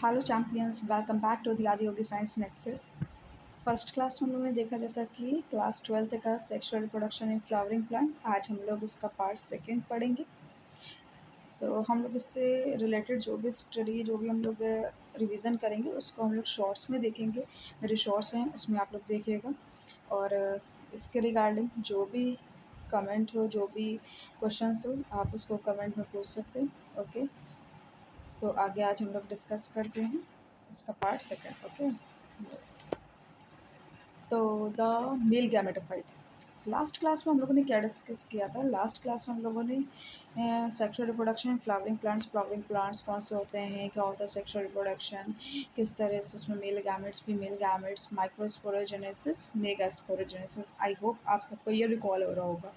Hello champions, welcome back to the Adi Yogi science nexus. First class में हम लोगों ने देखा जैसा कि क्लास 12th का sexual reproduction in flowering plant. आज हम लोग उसका पार्ट सेकंड पढ़ेंगे। हम लोग इससे रिलेटेड जो भी स्टडी जो भी हम लोग रिवीजन करेंगे उसको हम लोग शॉर्ट्स में देखेंगे। मेरे शॉर्ट्स हैं, उसमें आप लोग देखिएगा। और इसके रिगार्डिंग जो भी कमेंट हो, जो भी क्वेश्चंस हो, आप उसको कमेंट में पूछ सकते हैं। ओके, तो आगे आज हम लोग डिस्कस करते हैं इसका पार्ट सेकंड। ओके, तो the male gametophyte. Last class में हम लोगों ने क्या डिस्कस किया था? लास्ट क्लास में हम लोगों ने सेक्सुअल रिप्रोडक्शन फ्लावरिंग प्लांट्स कौन से होते हैं, क्या होता है सेक्सुअल रिप्रोडक्शन, किस तरह से उसमें male gametes, female gametes, microsporogenesis, megasporogenesis. I hope आप सबको ये रिकॉल हो रहा होगा।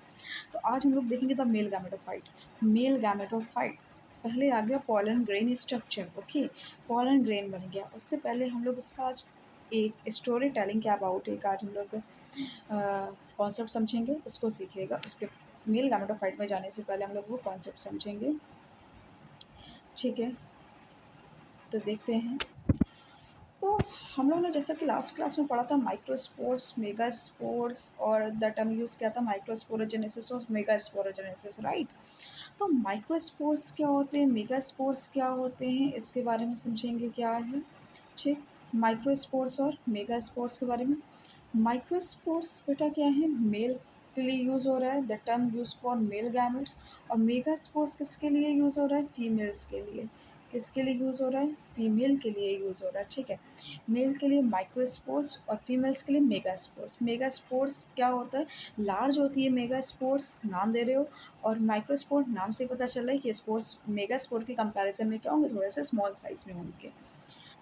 तो आज हम लोग देखेंगे the male gametophyte. Male gametophytes पहले आ गया pollen grain structure. Okay, pollen grain बन गया। उससे पहले हम लोग इसका आज एक स्टोरी टेलिंग के अबाउट एक आज हम लोग कॉन्सेप्ट समझेंगे, उसको सीखिएगा। उसके मेल गैमेटोफाइट में जाने से पहले हम लोग वो कॉन्सेप्ट समझेंगे, ठीक है? तो देखते हैं। तो हम लोग ने जैसा कि लास्ट क्लास में पढ़ा था माइक्रोस्पोर्स, मेगास्पोर्स, और द टर्म यूज़ किया था माइक्रोस्पोरोजेनेसिस और मेगास्पोरोजेनेसिस, राइट? तो माइक्रोस्पोर्स क्या होते हैं, मेगास्पोर्स क्या होते हैं, इसके बारे में समझेंगे क्या है, ठीक? माइक्रोस्पोर्स और मेगास्पोर्स के बारे में। माइक्रोस्पोर्स बेटा क्या है, मेल के लिए यूज़ हो रहा है, the term use for male gametes. और मेगास्पोर्स किसके लिए यूज़ हो रहा है, फीमेल्स के लिए। किसके लिए यूज़ हो रहा है, फीमेल के लिए यूज़ हो रहा है, ठीक है? मेल के लिए माइक्रोस्पोर्स और फीमेल्स के लिए मेगास्पोर्स। मेगास्पोर्स क्या होता है, लार्ज होती है मेगास्पोर्स, नाम दे रहे हो। और माइक्रोस्पोर नाम से पता चल रहा है कि स्पोर्स मेगास्पोर के कंपैरिजन में क्या होंगे, थोड़े से स्मॉल साइज में होंगे।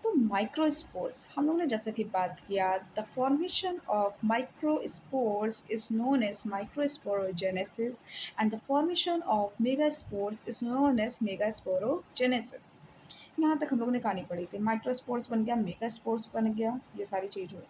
तो माइक्रोस्पोर्स हम लोग ने जैसे कि बात किया, the formation of microspores is known as microsporogenesis and the formation of megaspores is known as megasporogenesis. यहाँ तक हम लोगों ने कहानी पढ़ी थी। माइक्रोस्पोर्स बन गया, मेगास्पोर्स बन गया, ये सारी चीज़ हुई।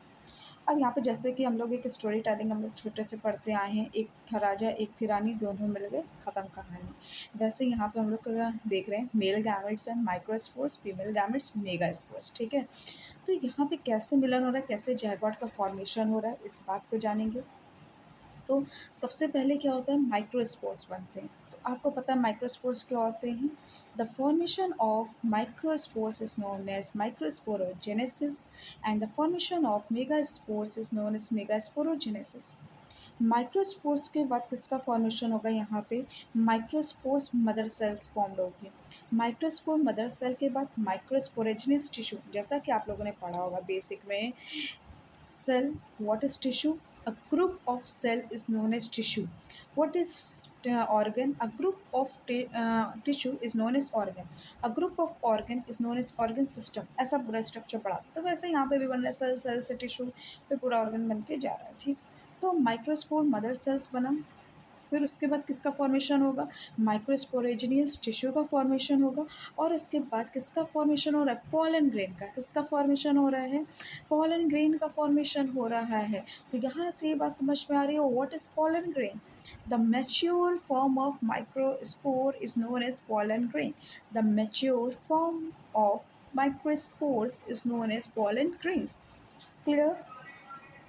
अब यहाँ पे जैसे कि हम लोग एक स्टोरी टेलिंग हम लोग छोटे से पढ़ते आए हैं, एक था राजा एक थी रानी, दोनों मिल गए, ख़त्म कहानी। वैसे यहाँ पे हम लोग देख रहे हैं male gametes and microspores, female gametes, megaspores, ठीक है? तो यहाँ पे कैसे मिलन हो रहा है, कैसे जायगोट का फॉर्मेशन हो रहा है, इस बात को जानेंगे। तो सबसे पहले क्या होता है, माइक्रोस्पोर्स बनते हैं। तो आपको पता है माइक्रोस्पोर्स क्या होते हैं? The formation of microspores is known as microsporogenesis and the formation of megaspores is known as megasporogenesis. Microspores के बाद किसका फॉर्मेशन होगा, यहाँ पे माइक्रोस्पोर्स मदर सेल्स फॉर्म्ड होगी। माइक्रोस्पोर मदर सेल के बाद माइक्रोस्पोरेजिनस टिश्यू, जैसा कि आप लोगों ने पढ़ा होगा बेसिक में। Cell, what is tissue? A group of cell is known as tissue. What is organ? A group of tissue is known as organ. A group of organ is known as organ system. ऐसा पूरा structure पढ़ा। तो वैसे यहाँ पे भी बन रहा है, सेल, सेल से टिश्यू, फिर पूरा ऑर्गन बन के जा रहा है, ठीक? तो माइक्रोस्पोर मदर सेल्स बना, फिर उसके बाद किसका फॉर्मेशन होगा, माइक्रोस्पोरेजिनियस टिश्यू का फॉर्मेशन होगा। और इसके बाद किसका फॉर्मेशन हो रहा है, पॉलन ग्रेन का। किसका फॉर्मेशन हो रहा है, पॉलन ग्रेन का फॉर्मेशन हो रहा है। तो यहाँ से ये बात समझ में आ रही है, what is pollen grain? The mature form of microspore is known as pollen grain. The mature form of microspores is known as pollen grains. Clear?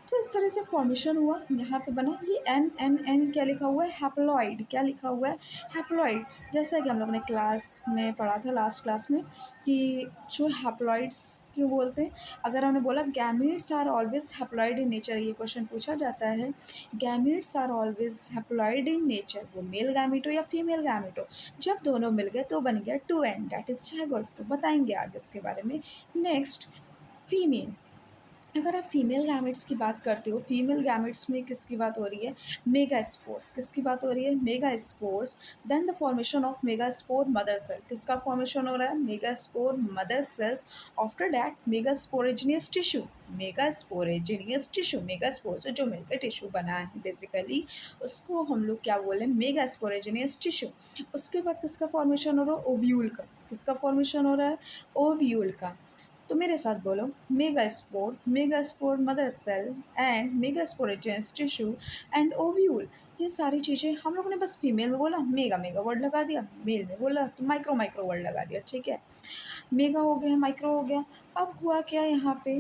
तो इस तरह से फॉर्मेशन हुआ, यहाँ पे बना ये एन एन एन, क्या लिखा हुआ है, हैप्लॉइड। क्या लिखा हुआ है, हैप्लॉइड। जैसा कि हम लोगों ने क्लास में पढ़ा था लास्ट क्लास में कि जो हैप्लॉइड्स क्यों बोलते हैं, अगर हमने बोला gametes are always haploid in nature, ये क्वेश्चन पूछा जाता है, gametes are always haploid in nature, वो मेल गैमीट हो या फीमेल गैमीट हो, जब दोनों मिल गए तो बन गया two n, that is zygote. तो बताएंगे आगे इसके बारे में। Next, female. अगर आप फीमेल गैमेट्स की बात करते हो, फीमेल गैमेट्स में किसकी बात हो रही है, मेगास्पोर्स। किसकी बात हो रही है, megaspores. Then the formation of megaspore mother cell. किसका फॉर्मेशन हो रहा है, megaspore mother cells. After that megasporogenous tissue, megasporogenous tissue, megaspore से जो मिलकर टिश्यू बना है बेसिकली, उसको हम लोग क्या बोले, मेगास्पोरेजिनियस टिश्यू। उसके बाद किसका फॉर्मेशन हो रहा है, ओव्यूल का। किसका फॉर्मेशन हो रहा है, ओव्यूल का। तो मेरे साथ बोलो, megaspore mother cell and megasporogenous tissue and ovule. ये सारी चीज़ें हम लोगों ने बस फीमेल में बोला, मेगा मेगा वर्ड लगा दिया, मेल में बोला तो माइक्रो माइक्रो वर्ड लगा दिया, ठीक है? मेगा हो गया, माइक्रो हो गया। अब हुआ क्या यहाँ पे,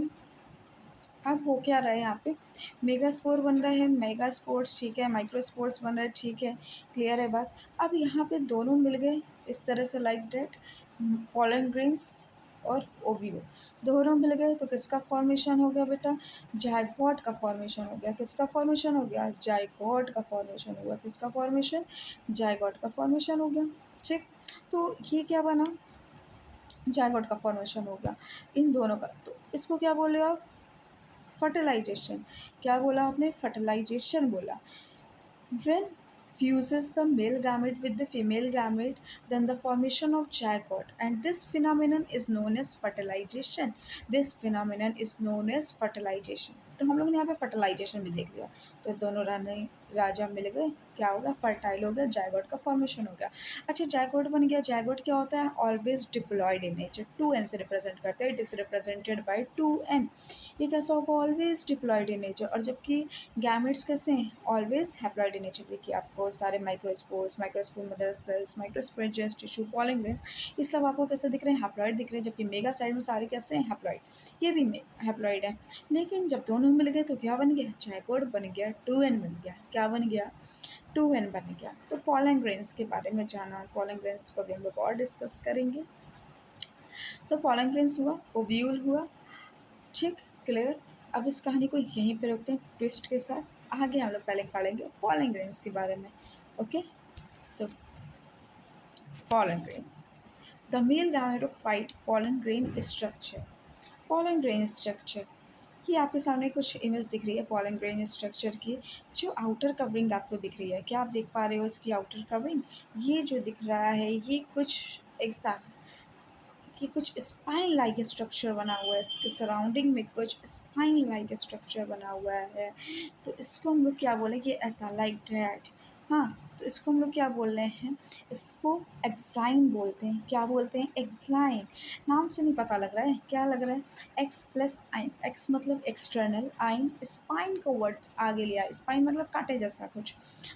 अब हो क्या रहा है यहाँ पे, मेगा स्पोर बन रहा है, मेगा स्पोर्ट्स ठीक है, माइक्रो स्पोर्ट्स बन रहा है ठीक है, क्लियर है बात। अब यहाँ पे दोनों मिल गए इस तरह से लाइक डेट, पोलन ग्रेन्स और ओवियो दोनों मिल गए तो किसका फॉर्मेशन हो गया बेटा, जायगोट का फॉर्मेशन हो गया। किसका फॉर्मेशन हो गया, जायगोट का फॉर्मेशन हुआ। किसका फॉर्मेशन, जायगोट का फॉर्मेशन हो गया। ठीक, तो ये क्या बना, जायगोट का फॉर्मेशन हो गया इन दोनों का। तो इसको क्या बोले आप, फर्टिलाइजेशन। क्या बोला आपने, फर्टिलाइजेशन बोला। When fuses the male gamete with the female gamete, then the formation of zygote, and this phenomenon is known as fertilization. This phenomenon is known as fertilization. तो हम लोग ने यहाँ पे फर्टिलाइजेशन भी देख लिया। तो दोनों रानी राजा मिल गए, क्या हो गया, फर्टाइल हो गया, जायगोट का फॉर्मेशन हो गया। अच्छा, जायगोट बन गया। जायगोट क्या होता है, always diploid in nature, 2n से रिप्रेजेंट करते हैं, it is represented by 2n। ये कैसा होगा, ऑलवेज डिप्लॉयड इन नेचर। और जबकि गैमेट्स कैसे हैं, ऑलवेज हैप्लॉइड इन नेचर। देखिए आपको सारे microspores, microspore mother cells, microspore जेंस टिश्यू, पॉलन ग्रेन्स, ये सब आपको कैसे दिख रहे हैं, हैप्लॉइड दिख रहे हैं। जबकि मेगा साइड में सारे कैसे हैं, हैप्लॉइड। ये भी हैप्लॉइड है। लेकिन जब दोनों मिल गए तो क्या बन गया, जायगोट बन गया, 2n बन गया। क्या बन गया, 2n बन गया। तो पॉलन ग्रेन्स के बारे में जाना, पॉलन ग्रेन्स को भी हम लोग और डिस्कस करेंगे। तो पॉलन ग्रेन्स हुआ, ओव्यूल हुआ, ठीक, क्लियर। अब इस कहानी को यहीं पे रोकते हैं ट्विस्ट के साथ। आगे हम लोग पहले पढ़ेंगे पॉलन ग्रेन्स के बारे में। Okay, so pollen grain, the male gametophyte pollen grain structure. Pollen grain structure, ये आपके सामने कुछ इमेज दिख रही है पॉलन ग्रेन स्ट्रक्चर की। जो आउटर कवरिंग आपको दिख रही है, क्या आप देख पा रहे हो इसकी आउटर कवरिंग, ये जो दिख रहा है ये कुछ एग्जाम कि कुछ स्पाइन लाइक स्ट्रक्चर बना हुआ है, इसके सराउंडिंग में कुछ स्पाइन लाइक स्ट्रक्चर बना हुआ है। तो इसको हम लोग क्या बोलें कि ऐसा लाइक डैट। हाँ, तो इसको हम लोग क्या बोल रहे हैं, इसको एक्साइन बोलते हैं। क्या बोलते हैं, एक्साइन। नाम से नहीं पता लग रहा है, क्या लग रहा है, एक्स प्लस आइन, एक्स मतलब एक्सटर्नल, आइन स्पाइन को वर्ड आगे लिया, स्पाइन मतलब कांटे जैसा कुछ।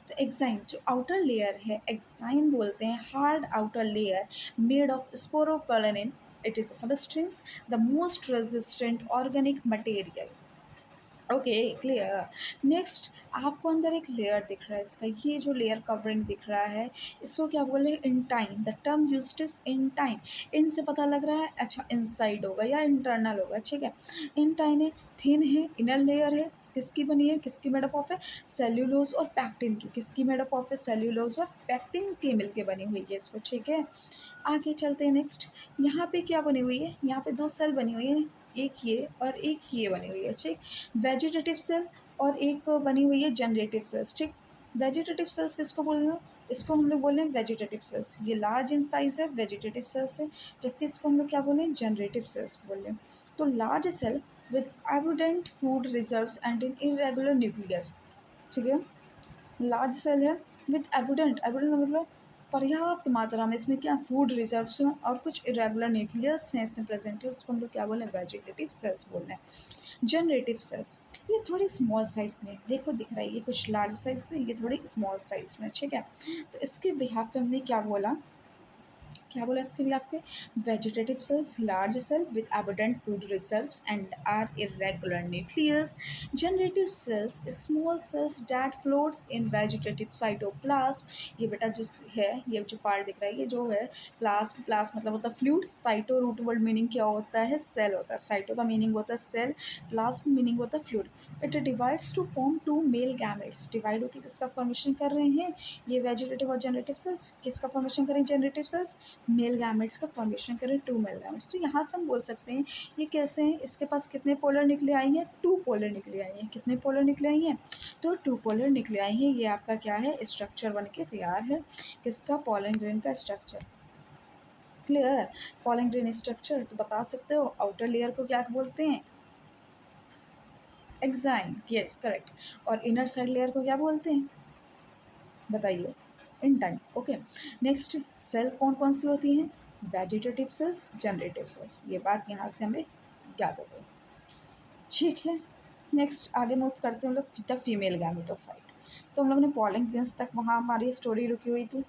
तो एक्साइन जो आउटर लेयर है, एक्साइन बोलते हैं, hard outer layer made of sporopollenin. It is a substance, the most resistant organic material. Okay, clear. Next आपको अंदर एक लेयर दिख रहा है इसका, ये जो लेयर कवरिंग दिख रहा है इसको क्या बोले, intine. The term used is intine. इन से पता लग रहा है, अच्छा इनसाइड होगा या इंटरनल होगा, ठीक है। इंटाइन है, थिन है, इनर लेयर है, किसकी बनी है, किसकी मेडअप ऑफ है, सेल्यूलोज और पैक्टिन की। किसकी मेडअप ऑफ है, सेल्यूलोज और पैक्टिन की मिलके बनी हुई है इसको, ठीक है। आगे चलते हैं नेक्स्ट। यहाँ पे क्या बनी हुई है, यहाँ पे दो सेल बनी हुई है, एक ये और एक ये बनी हुई है, ठीक। वेजिटेटिव सेल और एक बनी हुई है जनरेटिव सेल्स, ठीक। वेजिटेटिव सेल्स किसको बोल रहे हो, इसको हम लोग बोल रहे हैं वेजिटेटिव सेल्स। ये लार्ज इन साइज है, वेजिटेटिव सेल्स है। जबकि इसको हम लोग क्या बोले हैं, जनरेटिव सेल्स बोल रहे हैं। तो large cell with abundant food reserves and in irregular nucleus, ठीक है। लार्ज सेल है विद एबुडेंट, एबुडेंट मतलब पर्याप्त मात्रा में, इसमें क्या फूड रिजर्व्स हैं और कुछ इरेगुलर न्यूक्लियस हैं इसमें प्रेजेंट है, उसको हम लोग क्या बोल रहे हैं, वेजिटेटिव सेल्स बोल रहे हैं। जनरेटिव सेल्स, ये थोड़ी स्मॉल साइज़ में, देखो दिख रहा है, ये कुछ लार्ज साइज़ में, ये थोड़ी स्मॉल साइज़ में, ठीक है। तो इसके बिहाफ पे हमने क्या बोला, क्या बोला इसके भी आपके, vegetative cells, large cell with abundant food reserves and are irregular nucleus. Generative cells, small cells that floats in vegetative cytoplasm. ये बेटा जो है, ये जो पार्ट दिख रहा है, ये जो है प्लाज्म, प्लाज्म मतलब होता है fluid, cyto root word meaning क्या होता है, सेल होता है, साइटो का मीनिंग होता है सेल, प्लाज्म मीनिंग होता है fluid. It divides to form two male gametes. Divide होकर किसका फॉर्मेशन कर रहे हैं, ये वेजिटेटिव और जनरेटिव सेल्स किसका फॉर्मेशन करें, जनरेटिव सेल्स मेल गैमेट्स का फॉर्मेशन करें, टू मेल गैमेट्स। तो यहाँ से हम बोल सकते हैं ये कैसे हैं, इसके पास कितने पोलर निकले आई हैं, टू पोलर निकले आई हैं। कितने पोलर निकले आई हैं, तो टू पोलर निकले आई हैं। ये आपका क्या है, स्ट्रक्चर बन के तैयार है, किसका, पॉलन ग्रेन का structure. Clear, pollen grain structure. तो बता सकते हो आउटर लेयर को क्या बोलते हैं, एक्साइन, यस करेक्ट। और इनर साइड लेयर को क्या बोलते हैं, बताइए, in time. Okay, next cell कौन कौन सी होती हैं, वेजिटेटिव सेल्स, जनरेटिव सेल्स। ये बात यहाँ से हमें याद हो गई, ठीक है। नेक्स्ट आगे मूव करते हैं हम लोग द फीमेल गैमेटोफाइट। तो हम लोग ने पॉलन ग्रेन्स तक, वहाँ हमारी स्टोरी रुकी हुई थी।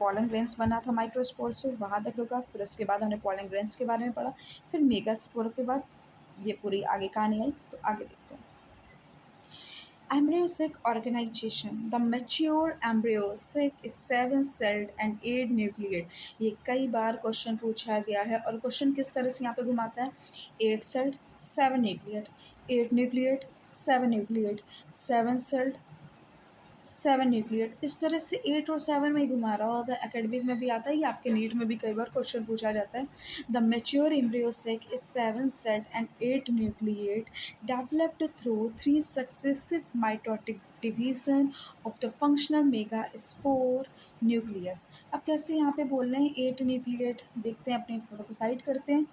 पॉलन ग्रेन्स बना था माइक्रोस्पोर से, वहाँ तक रुका। फिर उसके बाद हमने पॉलन ग्रेन्स के बारे में पढ़ा। फिर मेगास्पोर के बाद ये पूरी आगे कहानी आई। तो आगे देखते हैं। Embryosic organization. The mature embryosic is 7-celled and 8-nucleate. ये कई बार क्वेश्चन पूछा गया है और क्वेश्चन किस तरह से यहाँ पे घुमाता है। 8-celled 7-nucleate, 8-nucleate 7-nucleate, 7-celled 7 न्यूक्लियट, इस तरह से 8 और 7 में ही घुमा रहा होता है। एकेडमिक में भी आता है, ये आपके नीट में भी कई बार क्वेश्चन पूछा जाता है। The mature embryo sac is 7 celled and 8 न्यूक्लियट developed through 3 successive mitotic division of the functional mega spore nucleus. अब कैसे यहाँ पे बोल रहे हैं 8 न्यूक्लियट, देखते हैं, अपनी फोटो को साइड करते हैं।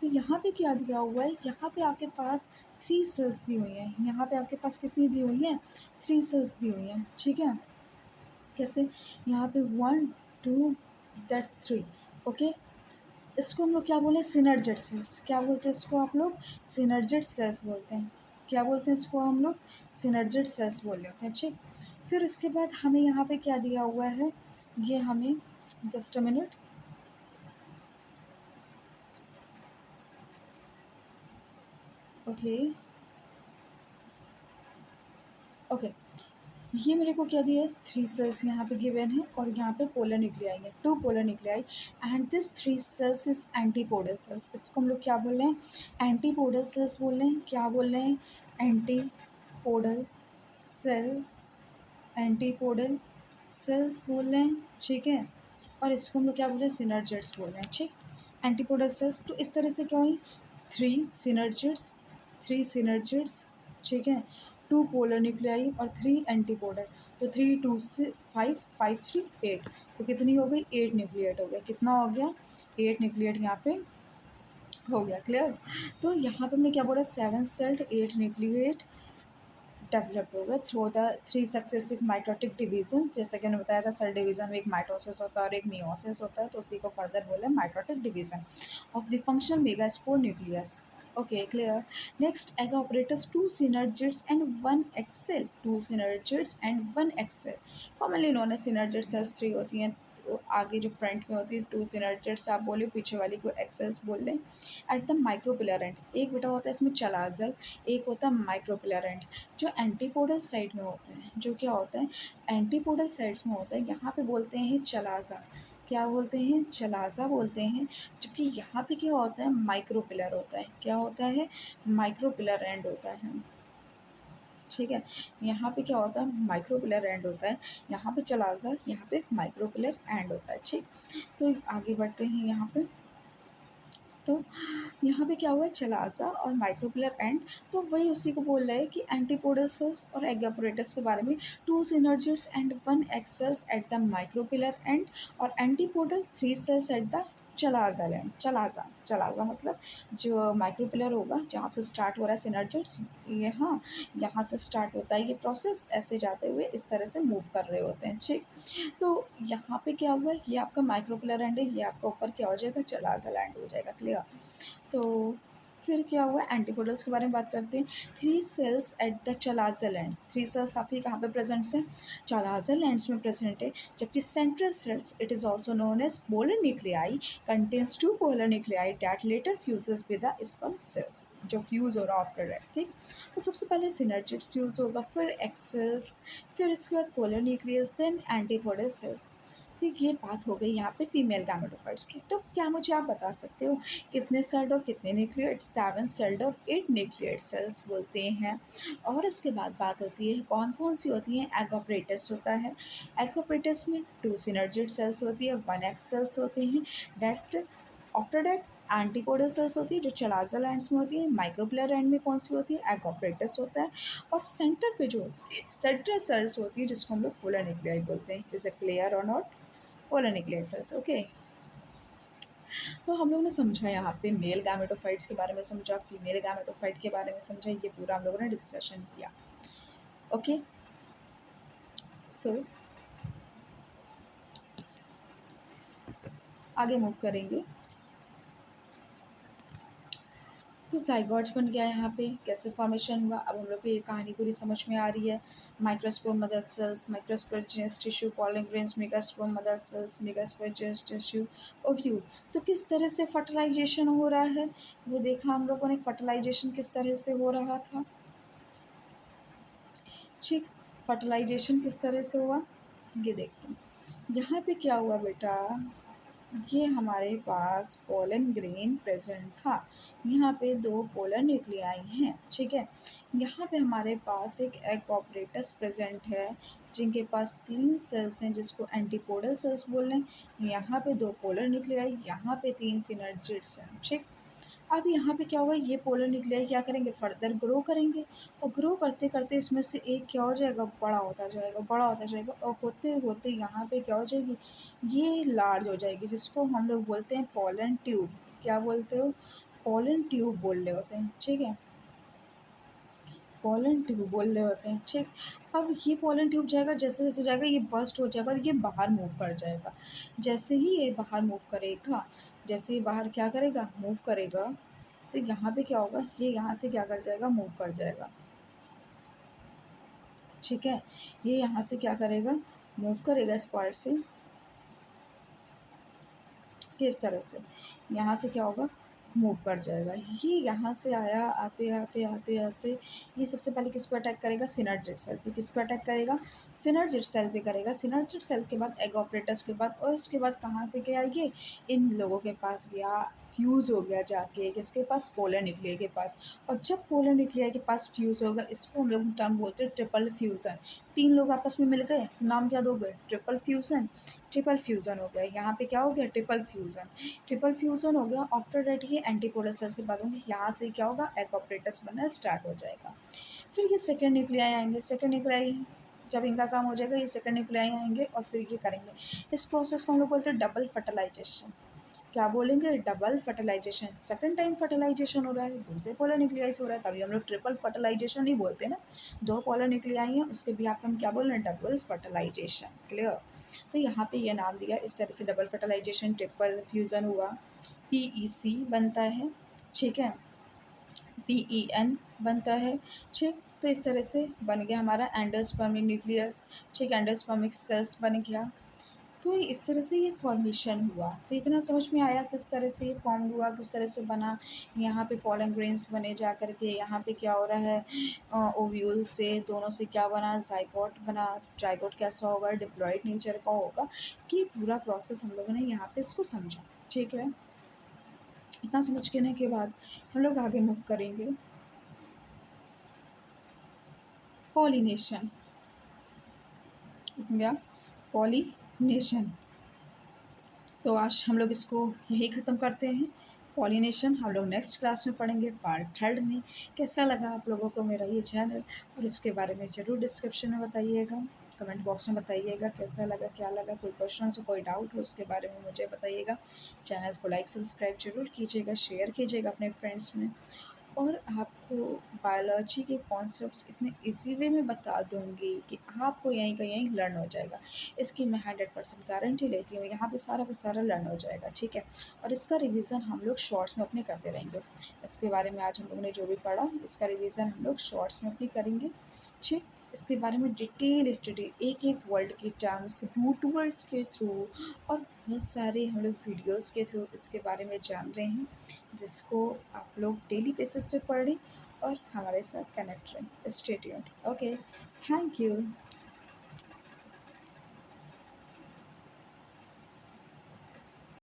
तो यहाँ पे क्या दिया हुआ है, यहाँ पे आपके पास 3 सेल्स दी हुई हैं। यहाँ पे आपके पास कितनी दी हुई हैं, 3 सेल्स दी हुई हैं, ठीक है। कैसे, यहाँ पे 1 2 दैट्स 3, ओके। इसको हम लोग क्या बोले, सिनर्जेट सेल्स। क्या बोलते हैं इसको आप लोग, सिनर्जेट सेल्स बोलते हैं। क्या बोलते हैं इसको हम लोग, सिनर्जेट सेल्स बोल लेते हैं, ठीक। फिर उसके बाद हमें यहाँ पे क्या दिया हुआ है, ये हमें, just a minute, okay okay. ये मेरे को क्या दिया है, 3 सेल्स यहाँ पे गिवन है और यहाँ पे पोलर न्यूक्लियाई है, 2 polar nuclei and this 3 cells is antipodal cells. इसको हम लोग क्या बोल रहे हैं, एंटीपोडल सेल्स बोल रहे हैं। क्या बोल रहे हैं, एंटीपोडल सेल्स, एंटीपोडल सेल्स बोल रहे हैं, ठीक है। और इसको हम लोग क्या बोल रहे हैं, सिनर्जेट्स बोल रहे हैं, ठीक। एंटीपोडल सेल्स, तो इस तरह से क्या हुई, 3 सिनर्जेट्स, 3 सिनर्जेट्स, ठीक है, 2 पोलर न्यूक्लियाई और 3 एंटीपोडल। तो 3 2 से 5 5 3 8, तो कितनी हो गई, 8 न्यूक्लिएट हो गया। कितना हो गया, 8 न्यूक्लिएट यहाँ पे हो गया, क्लियर। तो यहाँ पे हमने क्या बोला, 7 सेल्ड 8 न्यूक्लिएट डेवलप्ड हो गए through the 3 successive mitotic division. जैसा कि मैंने बताया था, सेल डिवीजन में एक माइटोसिस होता है और एक मियोसिस होता है, तो उसी को फर्दर बोले mitotic division of the functional megaspore nucleus. Okay, clear. Next, egg apparatus 2 synergids and 1 egg cell, 2 synergids and 1 egg cell. Commonly known as synergid cells 3 होती हैं। तो आगे जो फ्रंट में होती है 2 सिनर्जिड्स आप बोले, पीछे वाली को एक्सेल्स बोल लें। एट द माइक्रोपिलर एंड, एक बेटा होता है इसमें चलाजल, एक होता है माइक्रोपिलर एंड। जो एंटीपोडल साइड में होते हैं, जो क्या होता है, एंटीपोडल साइड्स में होता है, यहाँ पे बोलते हैं चलाजा। क्या बोलते हैं, चलाजा बोलते हैं। जबकि यहाँ पे क्या होता है, माइक्रोपिलर होता है। क्या होता है, माइक्रोपिलर एंड होता है, ठीक है। यहाँ पे क्या होता है, माइक्रोपिलर एंड होता है। यहाँ पे चलाजा, यहाँ पे माइक्रोपिलर एंड होता है, ठीक। तो आगे बढ़ते हैं यहाँ पे। तो यहाँ पे क्या हुआ है, चलाजा और माइक्रोपिलर एंड। तो वही उसी को बोल रहा है कि एंटीपोडल सेल्स और एग apparatus के बारे में, 2 synergids and 1 egg cells at the micropylar end और antipodal 3 cells at the chalaza end. Chalaza, chalaza मतलब जो माइक्रोपिलर होगा, जहाँ से स्टार्ट हो रहा है सिनर्जिड्स, यहाँ से स्टार्ट होता है ये प्रोसेस, ऐसे जाते हुए इस तरह से मूव कर रहे होते हैं, ठीक। तो यहाँ पे क्या हुआ है, ये आपका माइक्रोपिलर एंड है, ये आपका ऊपर क्या हो जाएगा, चलाजा लैंड हो जाएगा, क्लियर। तो फिर क्या हुआ, एंटीपोडल्स के बारे में बात करते हैं। 3 cells at the chalazal ends, 3 cells आपकी कहाँ पे प्रेजेंट हैं, चलाजा लैंड्स में प्रेजेंट है। जबकि central cells, it is also known as polar nuclei, contains 2 polar nuclei that later fuses with the sperm cells, जो फ्यूज हो रहा आफ्टर दैट, ठीक। तो सबसे पहले सिनर्जिड्स फ्यूज होगा, फिर एक्सेल्स, फिर इसके बाद polar nucleus, then antipodal cells. तो ये बात हो गई यहाँ पे फीमेल गैमेटोफाइट्स की। तो क्या मुझे आप बता सकते हो कितने सेल्ड और कितने न्यूक्लियट, 7 सेल्ड और 8 न्यूक्लियट सेल्स बोलते हैं। और इसके बाद बात होती है कौन कौन सी होती हैं, एग ऑपरेटस होता है। एग ऑपरेटस में 2 सिनर्जिड सेल्स होती है, 1 एक्स सेल्स होते हैं। That after that antipodal cells होती है, जो चलाजा लैंड्स में होती है। माइक्रोपिलर एंड में कौन सी होती है, एग ऑपरेटस होता है। और सेंटर पे जो सेंट्रल सेल्स होती है, जिसको हम लोग पोलर न्यूक्लियाई बोलते हैं। इज इट क्लियर और not, polar nuclear cells, okay. तो हम लोगों ने समझा यहाँ पे मेल गैमेटोफाइट्स के बारे में समझा, फीमेल गैमेटोफाइट के बारे में समझा, ये पूरा हम लोगों ने डिस्कशन किया, ओके। सो आगे मूव करेंगे। तो ज़ाइगोट्स बन गया यहाँ पे, कैसे फॉर्मेशन हुआ, अब हम लोग को ये कहानी पूरी समझ में आ रही है। Microspore mother cells, microsporogenous tissue, pollen grains, megaspore mother cells, megasporogenous tissue, ovule. तो किस तरह से फर्टिलाइजेशन हो रहा है, वो देखा हम लोगों ने फर्टिलाइजेशन किस तरह से हो रहा था। ठीक, फर्टिलाइजेशन किस तरह से हुआ ये देखते हैं। यहाँ पे क्या हुआ बेटा, ये हमारे पास पोलन ग्रेन प्रेजेंट था। यहाँ पे दो पोलर न्यूक्लियाई हैं, ठीक है। यहाँ पे हमारे पास एक एग ऑपरेटस प्रेजेंट है, जिनके पास 3 सेल्स हैं, जिसको एंटीपोडल सेल्स बोल रहे हैं। यहाँ पे दो पोलर न्यूक्लियाई, यहाँ पे 3 सिनर्जिड्स हैं, ठीक। अब यहाँ पे क्या होगा, ये पोलर न्यूक्लियाई क्या करेंगे, फर्दर ग्रो करेंगे, और ग्रो करते करते इसमें से एक क्या हो जाएगा, बड़ा होता जाएगा, बड़ा होता जाएगा, और होते होते यहाँ पे क्या हो जाएगी, ये लार्ज हो जाएगी, जिसको हम लोग बोलते हैं पोलन ट्यूब। क्या बोलते हो, पोलन ट्यूब बोल रहे होते हैं, ठीक है, पोलन ट्यूब बोल रहे होते हैं, ठीक। अब ये पोलन ट्यूब जाएगा, जैसे जैसे जाएगा ये बर्स्ट हो जाएगा और ये बाहर मूव कर जाएगा। जैसे ही ये बाहर मूव करेगा, जैसे ही बाहर क्या करेगा, मूव करेगा, तो यहाँ पे क्या होगा, ये यहाँ से क्या कर जाएगा, मूव कर जाएगा, ठीक है। ये यहाँ से क्या करेगा, मूव करेगा इस पार्ट से, किस तरह से, यहाँ से क्या होगा, मूव कर जाएगा। ये यहाँ से आया, आते आते आते आते ये सबसे पहले किस पे अटैक करेगा, सिनर्जिड सेल पे। किस पे अटैक करेगा, सिनर्जिड सेल पे करेगा। सिनर्जिड सेल के बाद एग ऑपरेटस के बाद, और उसके बाद कहाँ पे गया, ये इन लोगों के पास गया, फ्यूज़ हो गया जाके किसके पास, पोलर न्यूक्लियाई के पास। और जब पोलर न्यूक्लियाई के पास फ्यूज़ होगा, इसको हम लोग टर्म बोलते हैं ट्रिपल फ्यूज़न। 3 लोग आपस में मिल गए, नाम क्या दोगे, ट्रिपल फ्यूज़न। ट्रिपल फ्यूज़न हो गया, यहाँ पे क्या हो गया, ट्रिपल फ्यूज़न। ट्रिपल फ्यूज़न हो गया, आफ्टर दैट ये एंटीपोलर सेल्स के बाद होंगे, यहाँ से क्या होगा, एग ऑपरेटस बनना स्टार्ट हो जाएगा। फिर ये सेकेंड न्यूक्लियाई आएंगे, सेकेंड न्यूक्लियाई जब इनका काम हो जाएगा, ये सेकेंड न्यूक्लियाई आएंगे और फिर ये करेंगे। इस प्रोसेस को हम लोग बोलते हैं डबल फर्टिलाइजेशन। क्या बोलेंगे, double fertilization. Second time fertilization हो रहा है, दूसरे पोलर न्यूक्लियाई से हो रहा है, तभी हम लोग ट्रिपल फर्टिलाइजेशन नहीं बोलते ना। दो पोलर न्यूक्लियाई हैं, उसके भी आप हम क्या बोल रहे हैं, डबल फर्टिलाइजेशन। क्लियर। तो यहाँ पे ये नाम दिया, इस तरह से डबल फर्टिलाइजेशन, ट्रिपल फ्यूज़न हुआ, PEC बनता है, ठीक है, PEN बनता है, ठीक। तो इस तरह से बन गया हमारा एंडोस्पर्मिक न्यूक्लियस, ठीक, एंडोस्पर्मिक सेल्स बन गया। तो इस तरह से ये फॉर्मेशन हुआ। तो इतना समझ में आया किस तरह से ये फॉर्म हुआ, किस तरह से बना। यहाँ पे पोलन ग्रेन्स बने जा कर के, यहाँ पे क्या हो रहा है, ओव्यूल से दोनों से क्या बना, ज़ाइगोट बना। ज़ाइगोट कैसा होगा, डिप्लॉयड नेचर का होगा। कि पूरा प्रोसेस हम लोगों ने यहाँ पे इसको समझा, ठीक है। इतना समझ लेने के बाद हम लोग आगे मूव करेंगे, पॉलिनेशन या पॉलिनेशन। तो आज हम लोग इसको यही ख़त्म करते हैं। पॉलिनेशन हम लोग नेक्स्ट क्लास में पढ़ेंगे, पार्ट थर्ड में। कैसा लगा आप लोगों को मेरा ये चैनल, और इसके बारे में ज़रूर डिस्क्रिप्शन में बताइएगा, कमेंट बॉक्स में बताइएगा कैसा लगा, क्या लगा। कोई क्वेश्चन हो, कोई डाउट हो, उसके बारे में मुझे बताइएगा। चैनल्स को लाइक सब्सक्राइब ज़रूर कीजिएगा, शेयर कीजिएगा अपने फ्रेंड्स में। और आपको बायोलॉजी के कॉन्सेप्ट्स इतने इजी वे में बता दूँगी कि आपको यहीं का यहीं लर्न हो जाएगा। इसकी मैं 100% गारंटी लेती हूँ, यहाँ पे सारा का सारा लर्न हो जाएगा, ठीक है। और इसका रिवीजन हम लोग शॉर्ट्स में अपने करते रहेंगे। इसके बारे में आज हम लोगों ने जो भी पढ़ा, इसका रिवीजन हम लोग शॉर्ट्स में अपनी करेंगे, ठीक। इसके बारे में डिटेल स्टडी, एक एक वर्ड की टर्म्स, रूट वर्ड्स के थ्रू, और बहुत सारे हम लोग वीडियोज़ के थ्रू इसके बारे में जान रहे हैं, जिसको आप लोग डेली बेसिस पे पढ़ें और हमारे साथ कनेक्ट रहें। Stay tuned. Okay, thank you.